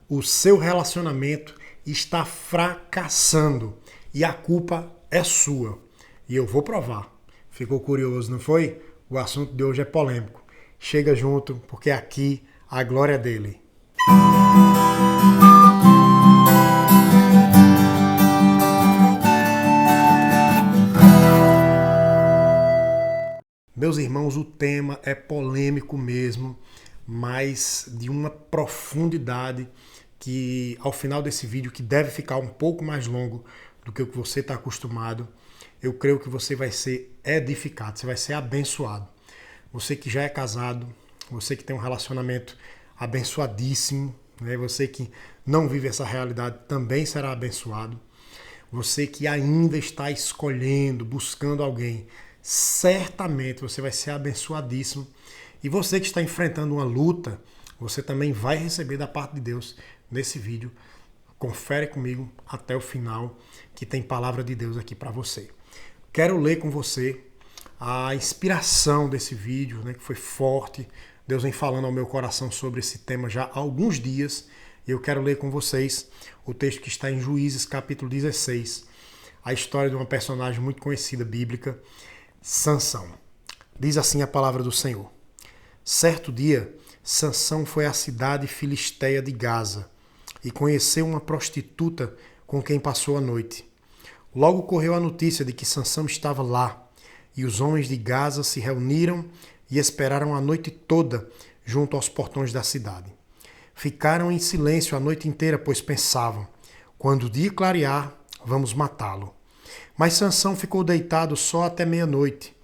o seu relacionamento está fracassando e a culpa é sua. E eu vou provar. Ficou curioso, não foi? O assunto de hoje é polêmico. Chega junto, porque aqui a glória é dele. Meus irmãos, o tema é polêmico mesmo, mas de uma profundidade que ao final desse vídeo, que deve ficar um pouco mais longo do que o que você está acostumado, eu creio que você vai ser edificado, você vai ser abençoado. Você que já é casado, você que tem um relacionamento abençoadíssimo, né? Você que não vive essa realidade também será abençoado. Você que ainda está escolhendo, buscando alguém, certamente você vai ser abençoadíssimo. E você que está enfrentando uma luta, você também vai receber da parte de Deus nesse vídeo. Confere comigo até o final, que tem palavra de Deus aqui para você. Quero ler com você a inspiração desse vídeo, né, que foi forte. Deus vem falando ao meu coração sobre esse tema já há alguns dias. E eu quero ler com vocês o texto que está em Juízes, capítulo 16. A história de uma personagem muito conhecida bíblica, Sansão. Diz assim a palavra do Senhor. Certo dia, Sansão foi à cidade filisteia de Gaza e conheceu uma prostituta com quem passou a noite. Logo correu a notícia de que Sansão estava lá, e os homens de Gaza se reuniram e esperaram a noite toda junto aos portões da cidade. Ficaram em silêncio a noite inteira, pois pensavam, quando o dia clarear, vamos matá-lo. Mas Sansão ficou deitado só até meia-noite.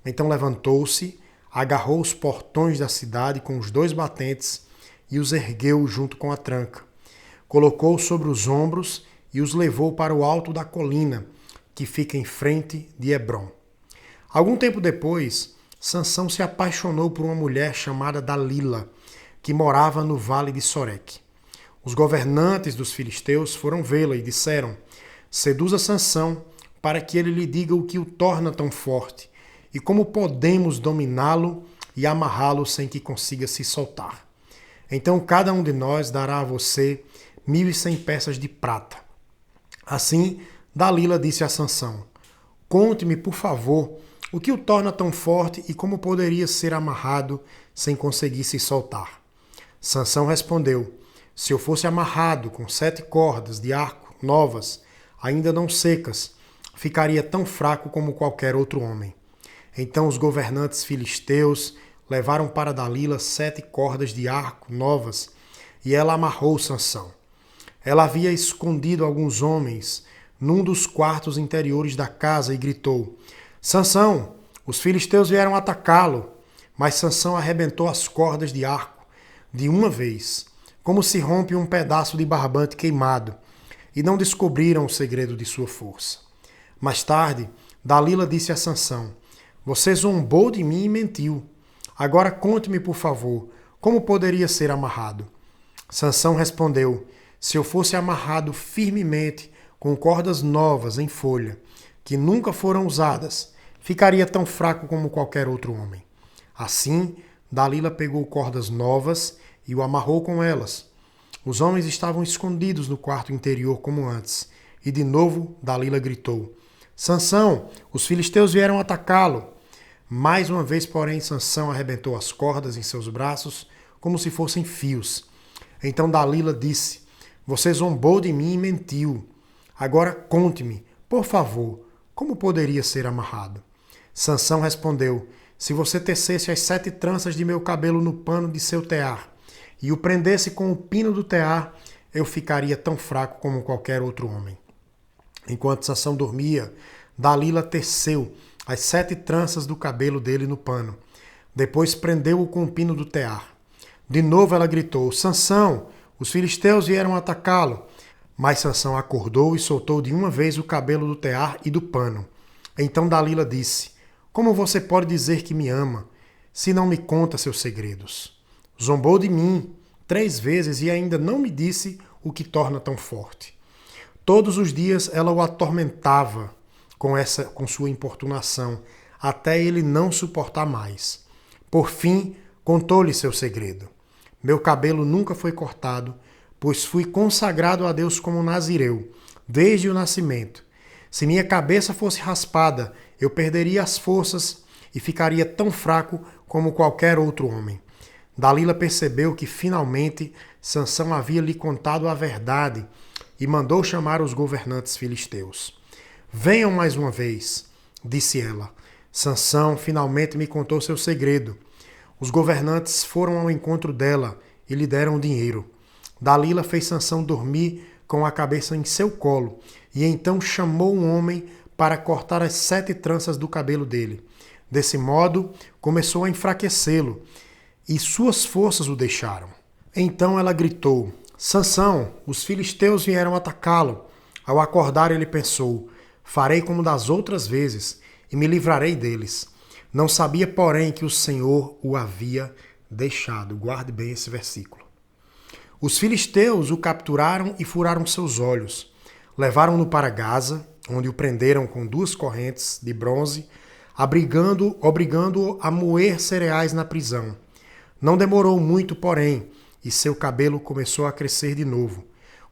Então levantou-se, agarrou os portões da cidade com os 2 batentes e os ergueu junto com a tranca. Colocou-os sobre os ombros e os levou para o alto da colina, que fica em frente de Hebrom. Algum tempo depois, Sansão se apaixonou por uma mulher chamada Dalila, que morava no vale de Soreque. Os governantes dos filisteus foram vê-la e disseram, seduza Sansão para que ele lhe diga o que o torna tão forte e como podemos dominá-lo e amarrá-lo sem que consiga se soltar. Então cada um de nós dará a você 1.100 peças de prata. Assim, Dalila disse a Sansão, conte-me, por favor, o que o torna tão forte e como poderia ser amarrado sem conseguir se soltar. Sansão respondeu, se eu fosse amarrado com 7 cordas de arco novas, ainda não secas, ficaria tão fraco como qualquer outro homem. Então os governantes filisteus levaram para Dalila 7 cordas de arco novas e ela amarrou Sansão. Ela havia escondido alguns homens num dos quartos interiores da casa e gritou, Sansão, os filisteus vieram atacá-lo. Mas Sansão arrebentou as cordas de arco de uma vez, como se rompe um pedaço de barbante queimado, e não descobriram o segredo de sua força. Mais tarde, Dalila disse a Sansão, você zombou de mim e mentiu. Agora conte-me, por favor, como poderia ser amarrado. Sansão respondeu, se eu fosse amarrado firmemente com cordas novas em folha, que nunca foram usadas, ficaria tão fraco como qualquer outro homem. Assim, Dalila pegou cordas novas e o amarrou com elas. Os homens estavam escondidos no quarto interior como antes, e de novo Dalila gritou, Sansão, os filisteus vieram atacá-lo. Mais uma vez, porém, Sansão arrebentou as cordas em seus braços como se fossem fios. Então Dalila disse, você zombou de mim e mentiu. Agora conte-me, por favor, como poderia ser amarrado? Sansão respondeu, se você tecesse as 7 tranças de meu cabelo no pano de seu tear e o prendesse com o pino do tear, eu ficaria tão fraco como qualquer outro homem. Enquanto Sansão dormia, Dalila teceu as 7 tranças do cabelo dele no pano. Depois prendeu-o com o pino do tear. De novo ela gritou, Sansão, os filisteus vieram atacá-lo. Mas Sansão acordou e soltou de uma vez o cabelo do tear e do pano. Então Dalila disse, como você pode dizer que me ama, se não me conta seus segredos? Zombou de mim 3 vezes e ainda não me disse o que torna tão forte. Todos os dias ela o atormentava com sua importunação, até ele não suportar mais. Por fim, contou-lhe seu segredo. Meu cabelo nunca foi cortado, pois fui consagrado a Deus como nazireu, desde o nascimento. Se minha cabeça fosse raspada, eu perderia as forças e ficaria tão fraco como qualquer outro homem. Dalila percebeu que finalmente Sansão havia lhe contado a verdade e mandou chamar os governantes filisteus. Venham mais uma vez, disse ela. Sansão finalmente me contou seu segredo. Os governantes foram ao encontro dela e lhe deram dinheiro. Dalila fez Sansão dormir com a cabeça em seu colo e então chamou um homem para cortar as 7 tranças do cabelo dele. Desse modo, começou a enfraquecê-lo e suas forças o deixaram. Então ela gritou: Sansão, os filisteus vieram atacá-lo. Ao acordar, ele pensou: farei como das outras vezes e me livrarei deles. Não sabia, porém, que o Senhor o havia deixado. Guarde bem esse versículo. Os filisteus o capturaram e furaram seus olhos. Levaram-no para onde o prenderam com 2 correntes de bronze, obrigando-o a moer cereais na prisão. Não demorou muito, porém, e seu cabelo começou a crescer de novo.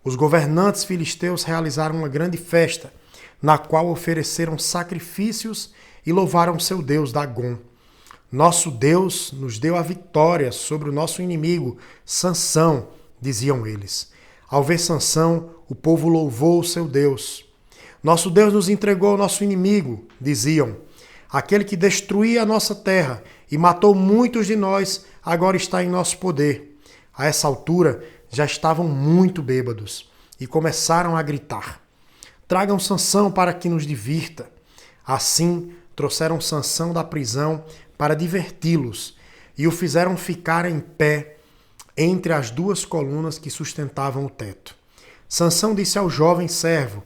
Os governantes filisteus realizaram uma grande festa, na qual ofereceram sacrifícios e louvaram seu deus Dagom. Nosso Deus nos deu a vitória sobre o nosso inimigo, Sansão, diziam eles. Ao ver Sansão, o povo louvou o seu Deus. Nosso Deus nos entregou ao nosso inimigo, diziam. Aquele que destruía a nossa terra e matou muitos de nós, agora está em nosso poder. A essa altura, já estavam muito bêbados e começaram a gritar: tragam Sansão para que nos divirta. Assim, trouxeram Sansão da prisão para diverti-los e o fizeram ficar em pé entre as 2 colunas que sustentavam o teto. Sansão disse ao jovem servo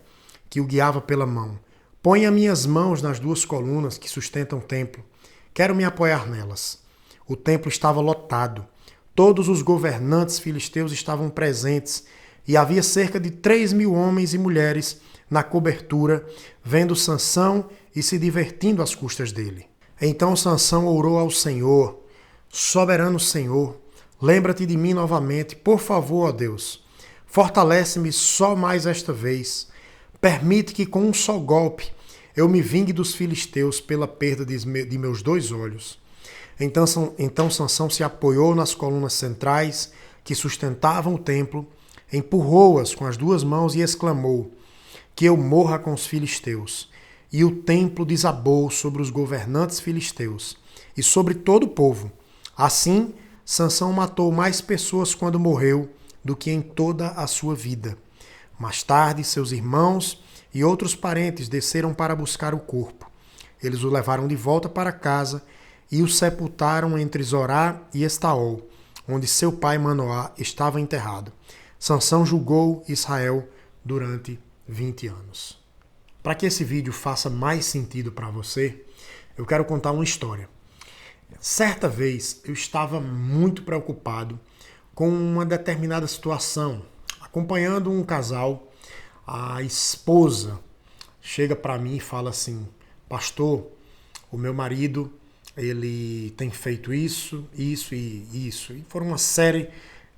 que o guiava pela mão: ponha minhas mãos nas 2 colunas que sustentam o templo. Quero me apoiar nelas. O templo estava lotado. Todos os governantes filisteus estavam presentes e havia cerca de 3.000 homens e mulheres na cobertura, vendo Sansão e se divertindo às custas dele. Então Sansão orou ao Senhor: soberano Senhor, lembra-te de mim novamente, por favor, ó Deus. Fortalece-me só mais esta vez. Permite que com um só golpe eu me vingue dos filisteus pela perda de meus 2 olhos. Então Sansão se apoiou nas colunas centrais que sustentavam o templo, empurrou-as com as 2 mãos e exclamou: que eu morra com os filisteus. E o templo desabou sobre os governantes filisteus e sobre todo o povo. Assim, Sansão matou mais pessoas quando morreu do que em toda a sua vida. Mais tarde, seus irmãos e outros parentes desceram para buscar o corpo. Eles o levaram de volta para casa e o sepultaram entre Zorá e Estaol, onde seu pai Manoá estava enterrado. Sansão julgou Israel durante 20 anos. Para que esse vídeo faça mais sentido para você, eu quero contar uma história. Certa vez eu estava muito preocupado com uma determinada situação, acompanhando um casal. A esposa chega para mim e fala assim: pastor, o meu marido ele tem feito isso e isso. E foram uma série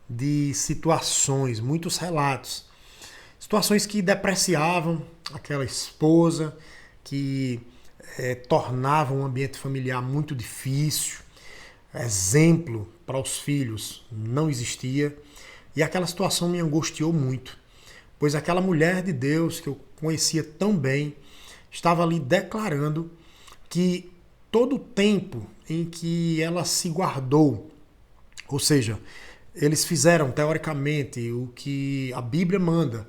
de situações, muitos relatos. Situações que depreciavam aquela esposa, que tornavam o ambiente familiar muito difícil. Exemplo para os filhos não existia. E aquela situação me angustiou muito, pois aquela mulher de Deus que eu conhecia tão bem estava ali declarando que todo o tempo em que ela se guardou, ou seja, eles fizeram teoricamente o que a Bíblia manda,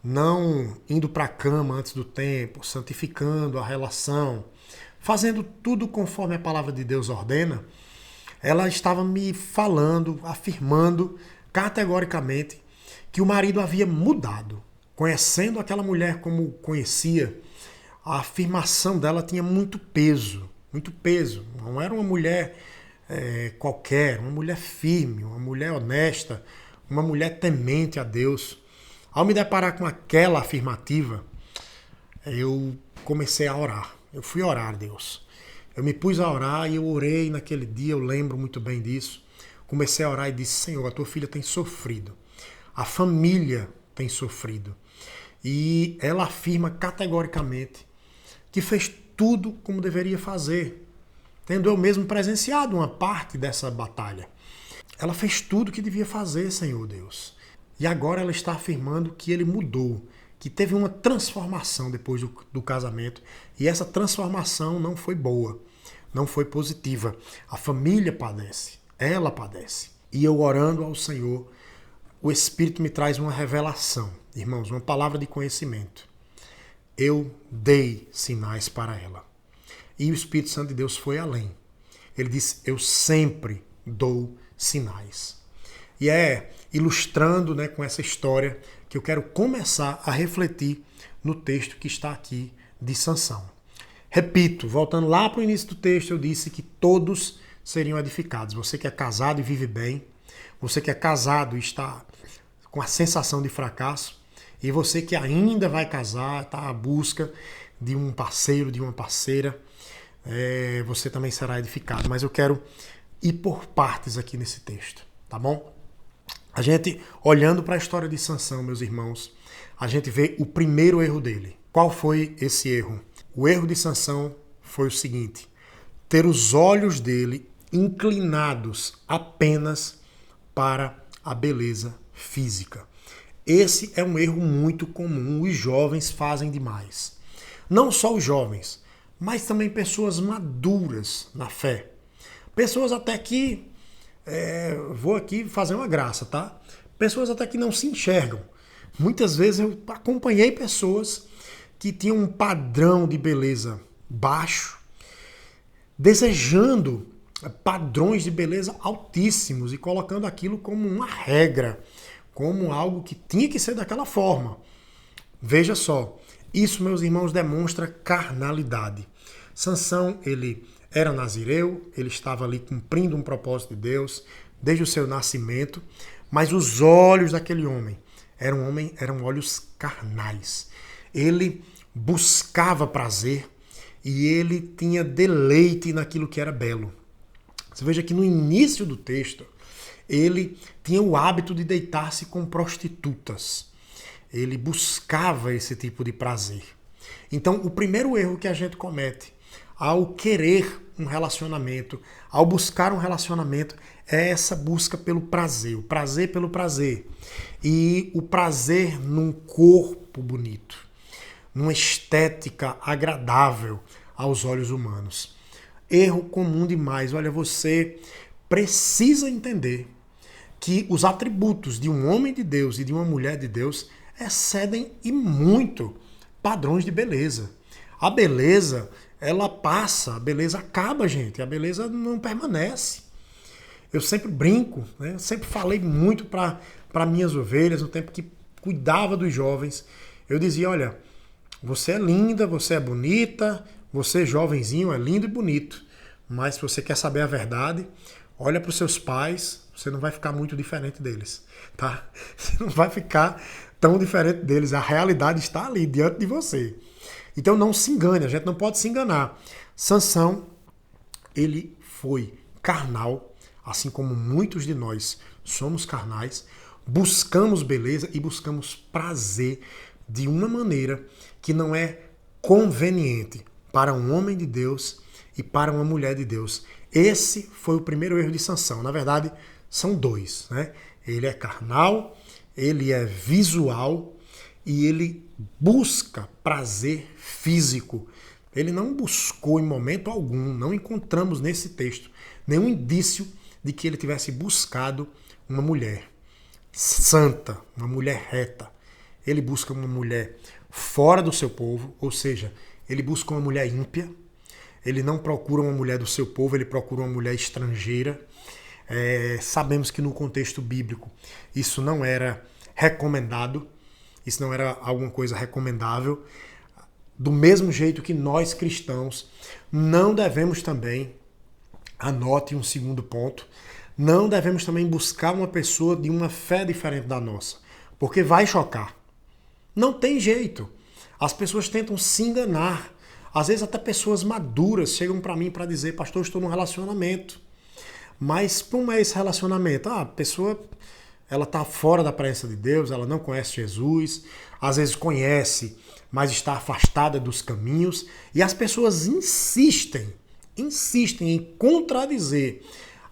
não indo para a cama antes do tempo, santificando a relação, fazendo tudo conforme a palavra de Deus ordena, ela estava me falando, afirmando categoricamente que o marido havia mudado. Conhecendo aquela mulher como conhecia, a afirmação dela tinha muito peso. Muito peso. Não era uma mulher qualquer, uma mulher firme, uma mulher honesta, uma mulher temente a Deus. Ao me deparar com aquela afirmativa, eu comecei a orar. Eu fui orar a Deus. Eu me pus a orar e eu orei naquele dia, eu lembro muito bem disso. Comecei a orar e disse: Senhor, a tua filha tem sofrido. a família tem sofrido. E ela afirma categoricamente que fez tudo como deveria fazer, tendo eu mesmo presenciado uma parte dessa batalha. Ela fez tudo o que devia fazer, Senhor Deus. E agora ela está afirmando que ele mudou, que teve uma transformação depois do casamento. E essa transformação não foi boa, não foi positiva. A família padece, ela padece. E eu orando ao Senhor, o Espírito me traz uma revelação, irmãos, uma palavra de conhecimento. Eu dei sinais para ela. E o Espírito Santo de Deus foi além. Ele disse, eu sempre dou sinais. E é ilustrando, né, com essa história que eu quero começar a refletir no texto que está aqui de Sansão. Repito, voltando lá para o início do texto, eu disse que todos seriam edificados. Você que é casado e vive bem, você que é casado e está com a sensação de fracasso, e você que ainda vai casar, está à busca de um parceiro, de uma parceira, você também será edificado. Mas eu quero ir por partes aqui nesse texto, tá bom? A gente, olhando para a história de Sansão, meus irmãos, a gente vê o primeiro erro dele. Qual foi esse erro? O erro de Sansão foi o seguinte: ter os olhos dele inclinados apenas para a beleza física. Esse é um erro muito comum, os jovens fazem demais. Não só os jovens, mas também pessoas maduras na fé. Pessoas até que, vou aqui fazer uma graça, tá? Pessoas até que não se enxergam. Muitas vezes eu acompanhei pessoas que tinham um padrão de beleza baixo, desejando padrões de beleza altíssimos e colocando aquilo como uma regra, como algo que tinha que ser daquela forma. Veja só, isso, meus irmãos, demonstra carnalidade. Sansão, ele era nazireu, ele estava ali cumprindo um propósito de Deus desde o seu nascimento, mas os olhos daquele homem eram olhos carnais. Ele buscava prazer e ele tinha deleite naquilo que era belo. Você veja que no início do texto, ele tinha o hábito de deitar-se com prostitutas. Ele buscava esse tipo de prazer. Então, o primeiro erro que a gente comete ao querer um relacionamento, ao buscar um relacionamento, é essa busca pelo prazer, o prazer pelo prazer. E o prazer num corpo bonito, numa estética agradável aos olhos humanos. Erro comum demais. Olha, você precisa entender que os atributos de um homem de Deus e de uma mulher de Deus excedem e muito padrões de beleza. A beleza, ela passa, a beleza acaba, gente. A beleza não permanece. Eu sempre brinco, né? Eu sempre falei muito para minhas ovelhas, no tempo que cuidava dos jovens. Eu dizia, olha, você é linda, você é bonita, você jovenzinho é lindo e bonito. Mas se você quer saber a verdade, olha para os seus pais, você não vai ficar muito diferente deles, tá? Você não vai ficar tão diferente deles. A realidade está ali, diante de você. Então não se engane, a gente não pode se enganar. Sansão, ele foi carnal, assim como muitos de nós somos carnais, buscamos beleza e buscamos prazer de uma maneira que não é conveniente para um homem de Deus e para uma mulher de Deus. Esse foi o primeiro erro de Sansão. Na verdade, são dois, né? Ele é carnal, ele é visual e ele busca prazer físico. Ele não buscou em momento algum, não encontramos nesse texto nenhum indício de que ele tivesse buscado uma mulher santa, uma mulher reta. Ele busca uma mulher fora do seu povo, ou seja, ele busca uma mulher ímpia. Ele não procura uma mulher do seu povo, ele procura uma mulher estrangeira. Sabemos que no contexto bíblico isso não era recomendado, isso não era alguma coisa recomendável. Do mesmo jeito que nós cristãos não devemos também, anote um segundo ponto, não devemos também buscar uma pessoa de uma fé diferente da nossa, porque vai chocar. Não tem jeito. As pessoas tentam se enganar. Às vezes até pessoas maduras chegam para mim para dizer, pastor, eu estou num relacionamento. Mas como é esse relacionamento? A pessoa ela está fora da presença de Deus, ela não conhece Jesus, às vezes conhece, mas está afastada dos caminhos, e as pessoas insistem em contradizer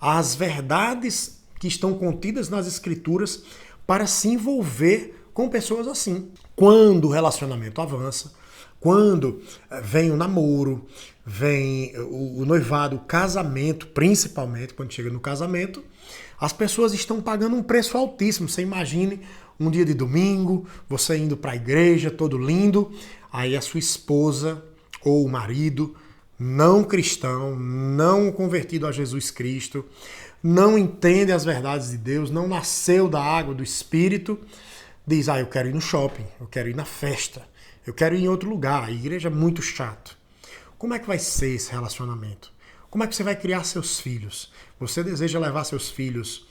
as verdades que estão contidas nas Escrituras para se envolver com pessoas assim. Quando o relacionamento avança, quando vem o namoro, vem o noivado, o casamento, principalmente quando chega no casamento, as pessoas estão pagando um preço altíssimo. Você imagine um dia de domingo, você indo para a igreja, todo lindo, aí a sua esposa ou o marido, não cristão, não convertido a Jesus Cristo, não entende as verdades de Deus, não nasceu da água do Espírito, diz, eu quero ir no shopping, eu quero ir na festa, eu quero ir em outro lugar, a igreja é muito chato. Como é que vai ser esse relacionamento? Como é que você vai criar seus filhos? Você deseja levar seus filhos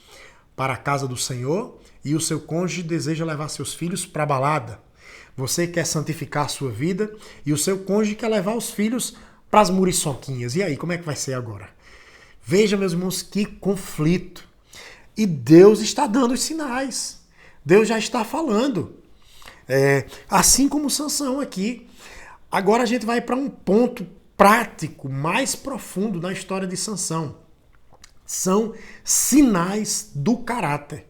para a casa do Senhor e o seu cônjuge deseja levar seus filhos para a balada. Você quer santificar a sua vida e o seu cônjuge quer levar os filhos para as muriçoquinhas. E aí, como é que vai ser agora? Veja, meus irmãos, que conflito. E Deus está dando os sinais. Deus já está falando. Assim como Sansão aqui. Agora a gente vai para um ponto prático, mais profundo na história de Sansão. São sinais do caráter.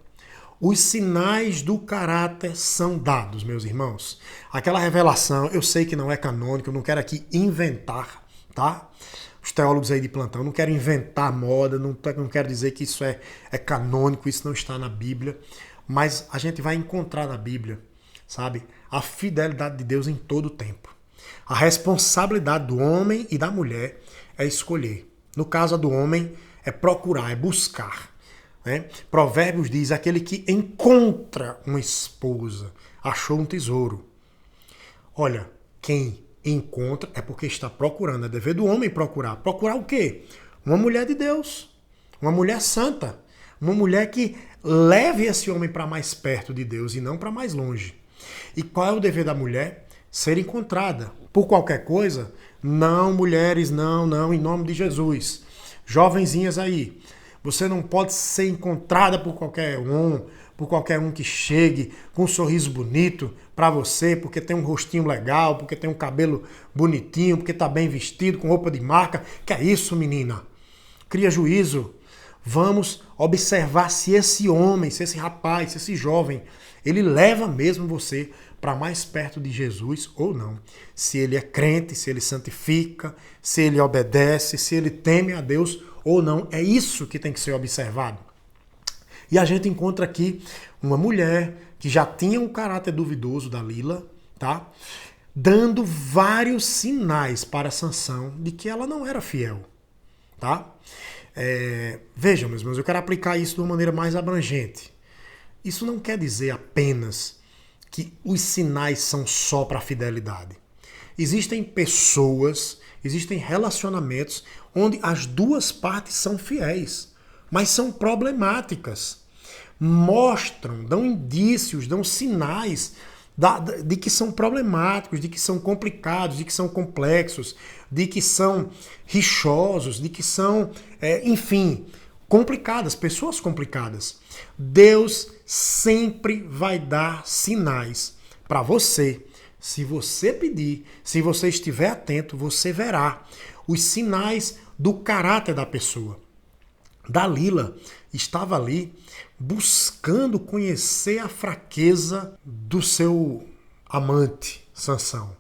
Os sinais do caráter são dados, meus irmãos. Aquela revelação, eu sei que não é canônica, eu não quero aqui inventar, tá? Os teólogos aí de plantão, não quero inventar moda, não quero dizer que isso é canônico, isso não está na Bíblia, mas a gente vai encontrar na Bíblia, sabe, a fidelidade de Deus em todo o tempo. A responsabilidade do homem e da mulher é escolher. No caso a do homem, é procurar, é buscar. Né? Provérbios diz, aquele que encontra uma esposa, achou um tesouro. Olha, quem encontra é porque está procurando. É dever do homem procurar. Procurar o quê? Uma mulher de Deus. Uma mulher santa. Uma mulher que leve esse homem para mais perto de Deus e não para mais longe. E qual é o dever da mulher? Ser encontrada. Por qualquer coisa? Não, mulheres, não, em nome de Jesus. Jovenzinhas aí, você não pode ser encontrada por qualquer um que chegue com um sorriso bonito para você, porque tem um rostinho legal, porque tem um cabelo bonitinho, porque tá bem vestido, com roupa de marca. Que é isso, menina? Cria juízo. Vamos observar se esse homem, se esse rapaz, se esse jovem, ele leva mesmo você para mais perto de Jesus ou não. Se ele é crente, se ele santifica, se ele obedece, se ele teme a Deus ou não. É isso que tem que ser observado. E a gente encontra aqui uma mulher que já tinha um caráter duvidoso, Dalila, tá? Dando vários sinais para Sansão de que ela não era fiel, tá? Vejam, meus irmãos, eu quero aplicar isso de uma maneira mais abrangente. Isso não quer dizer apenas que os sinais são só para a fidelidade. Existem pessoas, existem relacionamentos onde as duas partes são fiéis, mas são problemáticas. Mostram, dão indícios, dão sinais de que são problemáticos, de que são complicados, de que são complexos, de que são rixosos, de que são, enfim, complicadas, pessoas complicadas. Deus sempre vai dar sinais para você. Se você pedir, se você estiver atento, você verá os sinais do caráter da pessoa. Dalila estava ali buscando conhecer a fraqueza do seu amante, Sansão.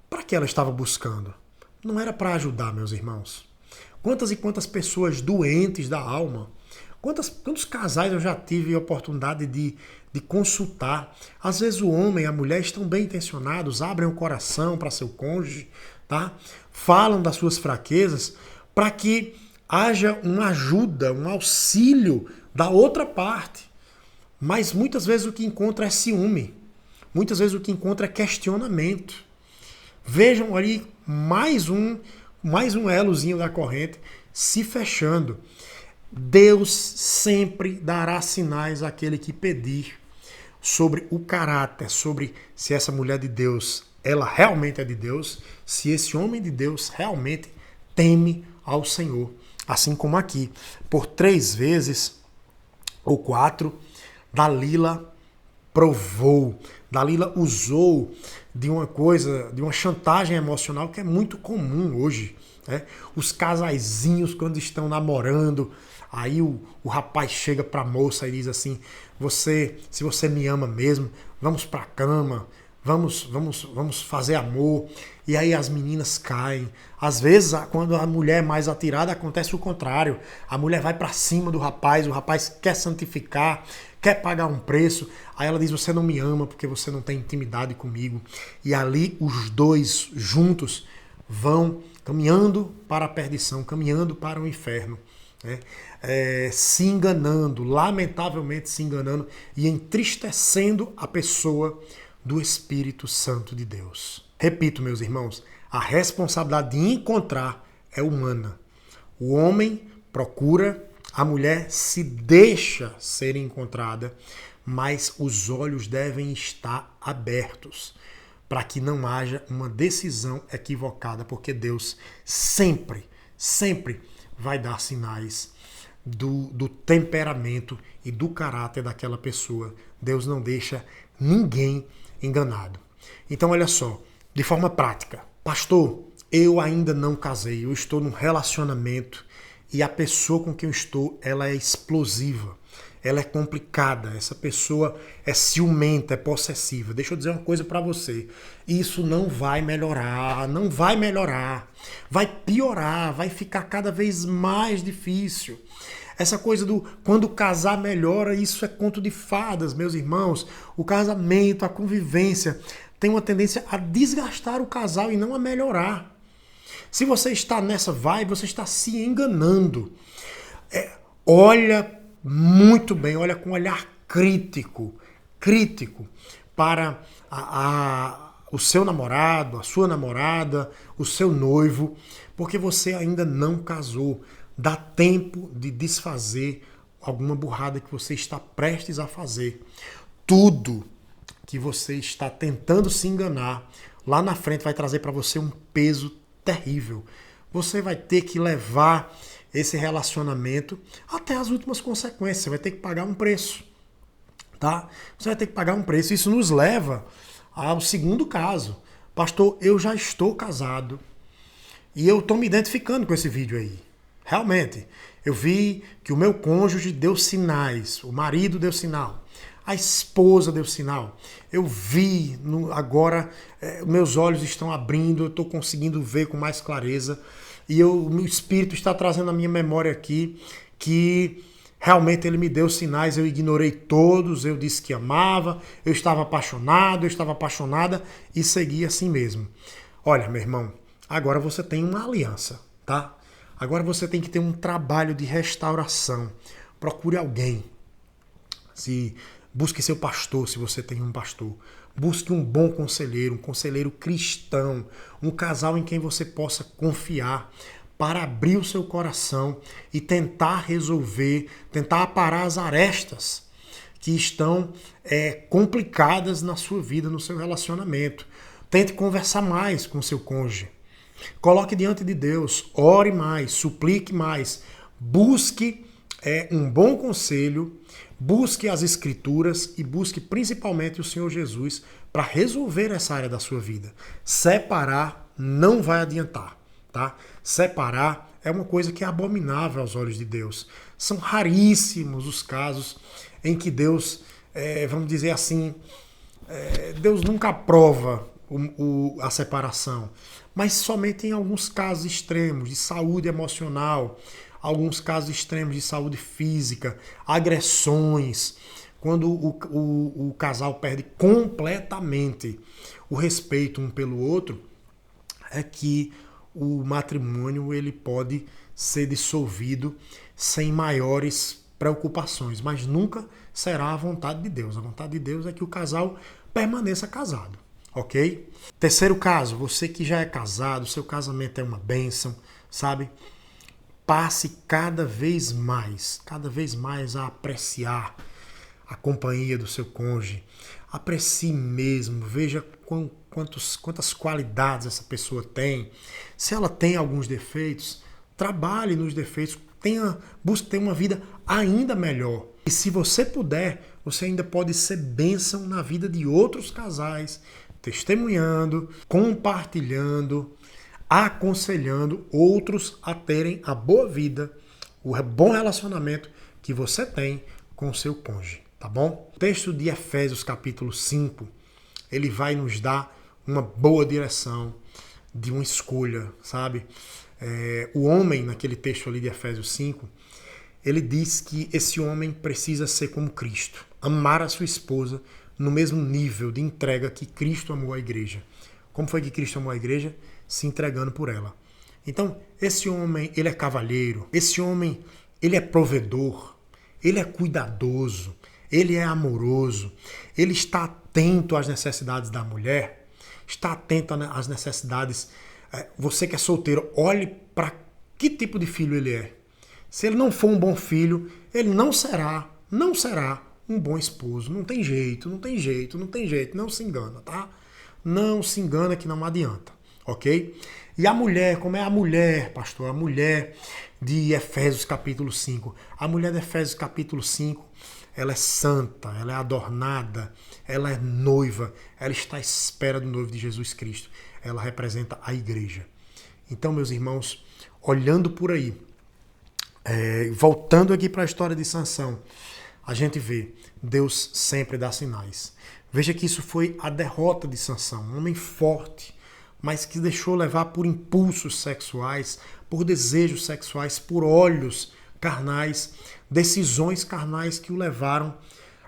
Para que ela estava buscando? Não era para ajudar, meus irmãos. Quantas e quantas pessoas doentes da alma, quantos casais eu já tive a oportunidade de consultar. Às vezes o homem e a mulher estão bem intencionados, abrem o coração para seu cônjuge, tá? Falam das suas fraquezas para que haja uma ajuda, um auxílio da outra parte. Mas muitas vezes o que encontra é ciúme. Muitas vezes o que encontra é questionamento. Vejam ali mais um elozinho da corrente se fechando. Deus sempre dará sinais àquele que pedir sobre o caráter, sobre se essa mulher de Deus, ela realmente é de Deus, se esse homem de Deus realmente teme ao Senhor. Assim como aqui, por 3 vezes ou 4, Dalila provou, Dalila usou de uma coisa, de uma chantagem emocional que é muito comum hoje. Né? Os casaizinhos, quando estão namorando, aí o rapaz chega pra moça e diz assim: se você me ama mesmo, vamos pra cama, vamos fazer amor. E aí as meninas caem. Às vezes, quando a mulher é mais atirada, acontece o contrário. A mulher vai pra cima do rapaz, o rapaz quer santificar, quer pagar um preço. Aí ela diz: você não me ama porque você não tem intimidade comigo. E ali os dois juntos vão caminhando para a perdição, caminhando para o inferno. Né? Se enganando, lamentavelmente se enganando e entristecendo a pessoa do Espírito Santo de Deus. Repito, meus irmãos, a responsabilidade de encontrar é humana. O homem procura, a mulher se deixa ser encontrada, mas os olhos devem estar abertos para que não haja uma decisão equivocada, porque Deus sempre, sempre vai dar sinais do temperamento e do caráter daquela pessoa. Deus não deixa ninguém enganado. Então, olha só, de forma prática. Pastor, eu ainda não casei, eu estou num relacionamento e a pessoa com quem eu estou, ela é explosiva, ela é complicada, essa pessoa é ciumenta, é possessiva. Deixa eu dizer uma coisa para você, isso não vai melhorar, não vai melhorar, vai piorar, vai ficar cada vez mais difícil. Essa coisa do quando casar melhora, isso é conto de fadas, meus irmãos. O casamento, a convivência tem uma tendência a desgastar o casal e não a melhorar. Se você está nessa vibe, você está se enganando. Olha muito bem, olha com um olhar crítico para o seu namorado, a sua namorada, o seu noivo, porque você ainda não casou. Dá tempo de desfazer alguma burrada que você está prestes a fazer. Tudo que você está tentando se enganar, lá na frente vai trazer para você um peso terrível. Você vai ter que levar esse relacionamento até as últimas consequências. Você vai ter que pagar um preço. Tá? Você vai ter que pagar um preço. Isso nos leva ao segundo caso. Pastor, eu já estou casado e eu estou me identificando com esse vídeo aí. Realmente, eu vi que o meu cônjuge deu sinais, o marido deu sinal, a esposa deu sinal. Eu vi, agora meus olhos estão abrindo, eu estou conseguindo ver com mais clareza e o meu espírito está trazendo à minha memória aqui que realmente ele me deu sinais, eu ignorei todos, eu disse que amava, eu estava apaixonado, eu estava apaixonada e segui assim mesmo. Olha, meu irmão, agora você tem uma aliança, tá? Agora você tem que ter um trabalho de restauração. Procure alguém. Busque seu pastor, se você tem um pastor. Busque um bom conselheiro, um conselheiro cristão, um casal em quem você possa confiar para abrir o seu coração e tentar resolver, tentar aparar as arestas que estão complicadas na sua vida, no seu relacionamento. Tente conversar mais com seu cônjuge. Coloque diante de Deus, ore mais, suplique mais, busque um bom conselho, busque as Escrituras e busque principalmente o Senhor Jesus para resolver essa área da sua vida. Separar não vai adiantar, tá? Separar é uma coisa que é abominável aos olhos de Deus. São raríssimos os casos em que Deus, vamos dizer assim, Deus nunca aprova a separação, mas somente em alguns casos extremos de saúde emocional, alguns casos extremos de saúde física, agressões, quando o casal perde completamente o respeito um pelo outro, é que o matrimônio ele pode ser dissolvido sem maiores preocupações, mas nunca será a vontade de Deus. A vontade de Deus é que o casal permaneça casado. Ok? Terceiro caso, você que já é casado, seu casamento é uma bênção, sabe? Passe cada vez mais a apreciar a companhia do seu cônjuge. Aprecie mesmo, veja quantas qualidades essa pessoa tem. Se ela tem alguns defeitos, trabalhe nos defeitos, busque ter uma vida ainda melhor. E se você puder, você ainda pode ser bênção na vida de outros casais, testemunhando, compartilhando, aconselhando outros a terem a boa vida, o bom relacionamento que você tem com o seu cônjuge, tá bom? O texto de Efésios capítulo 5, ele vai nos dar uma boa direção de uma escolha, sabe? O homem, naquele texto ali de Efésios 5, ele diz que esse homem precisa ser como Cristo, amar a sua esposa no mesmo nível de entrega que Cristo amou a igreja. Como foi que Cristo amou a igreja? Se entregando por ela. Então, esse homem, ele é cavalheiro, esse homem, ele é provedor, ele é cuidadoso, ele é amoroso, ele está atento às necessidades da mulher, está atento às necessidades. Você que é solteiro, olhe para que tipo de filho ele é. Se ele não for um bom filho, ele não será um bom esposo. Não tem jeito, não se engana, tá? Não se engana que não adianta, ok? E a mulher, como é a mulher, pastor? A mulher de Efésios capítulo 5. A mulher de Efésios capítulo 5, ela é santa, ela é adornada, ela é noiva, ela está à espera do noivo de Jesus Cristo. Ela representa a igreja. Então, meus irmãos, olhando por aí, voltando aqui para a história de Sansão, a gente vê, Deus sempre dá sinais. Veja que isso foi a derrota de Sansão, um homem forte, mas que deixou levar por impulsos sexuais, por desejos sexuais, por olhos carnais, decisões carnais que o levaram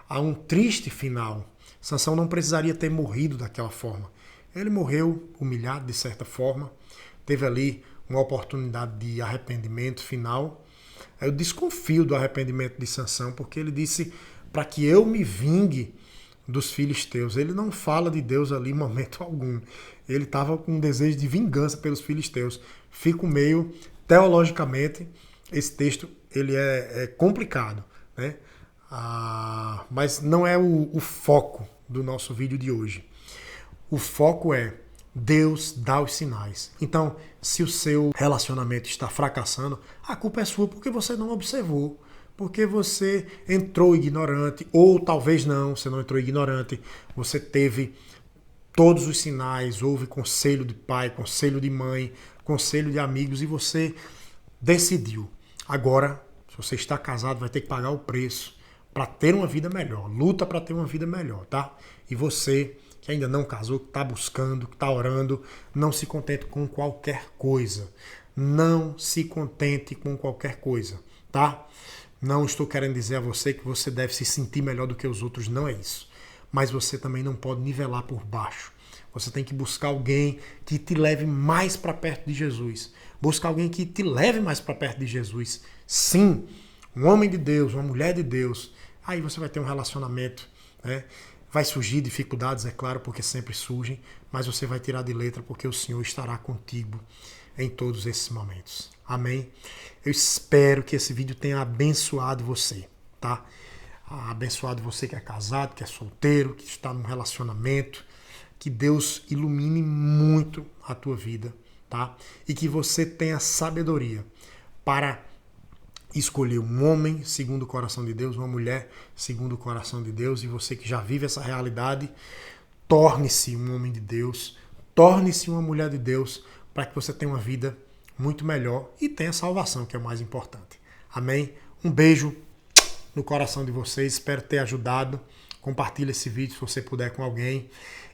a um triste final. Sansão não precisaria ter morrido daquela forma. Ele morreu humilhado de certa forma, teve ali uma oportunidade de arrependimento final. Eu desconfio do arrependimento de Sansão, porque ele disse para que eu me vingue dos filisteus. Ele não fala de Deus ali em momento algum. Ele estava com um desejo de vingança pelos filisteus. Fico meio, teologicamente, esse texto ele é complicado, né? Mas não é o foco do nosso vídeo de hoje. O foco é Deus dá os sinais. Então, se o seu relacionamento está fracassando, a culpa é sua porque você não observou. Porque você entrou ignorante, ou talvez não, você não entrou ignorante, você teve todos os sinais, houve conselho de pai, conselho de mãe, conselho de amigos e você decidiu. Agora, se você está casado, vai ter que pagar o preço para ter uma vida melhor. Luta para ter uma vida melhor, tá? E você que ainda não casou, que está buscando, que está orando, não se contente com qualquer coisa. Não se contente com qualquer coisa, tá? Não estou querendo dizer a você que você deve se sentir melhor do que os outros, não é isso. Mas você também não pode nivelar por baixo. Você tem que buscar alguém que te leve mais para perto de Jesus. Buscar alguém que te leve mais para perto de Jesus. Sim, um homem de Deus, uma mulher de Deus. Aí você vai ter um relacionamento, né? Vai surgir dificuldades, é claro, porque sempre surgem, mas você vai tirar de letra porque o Senhor estará contigo em todos esses momentos. Amém? Eu espero que esse vídeo tenha abençoado você, tá? Abençoado você que é casado, que é solteiro, que está num relacionamento. Que Deus ilumine muito a tua vida, tá? E que você tenha sabedoria para escolher um homem segundo o coração de Deus, uma mulher segundo o coração de Deus, e você que já vive essa realidade, torne-se um homem de Deus, torne-se uma mulher de Deus, para que você tenha uma vida muito melhor e tenha salvação, que é o mais importante. Amém? Um beijo no coração de vocês, espero ter ajudado. Compartilha esse vídeo se você puder com alguém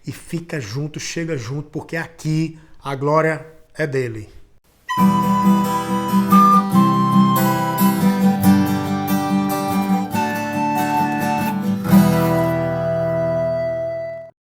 e fica junto, chega junto, porque aqui a glória é dele.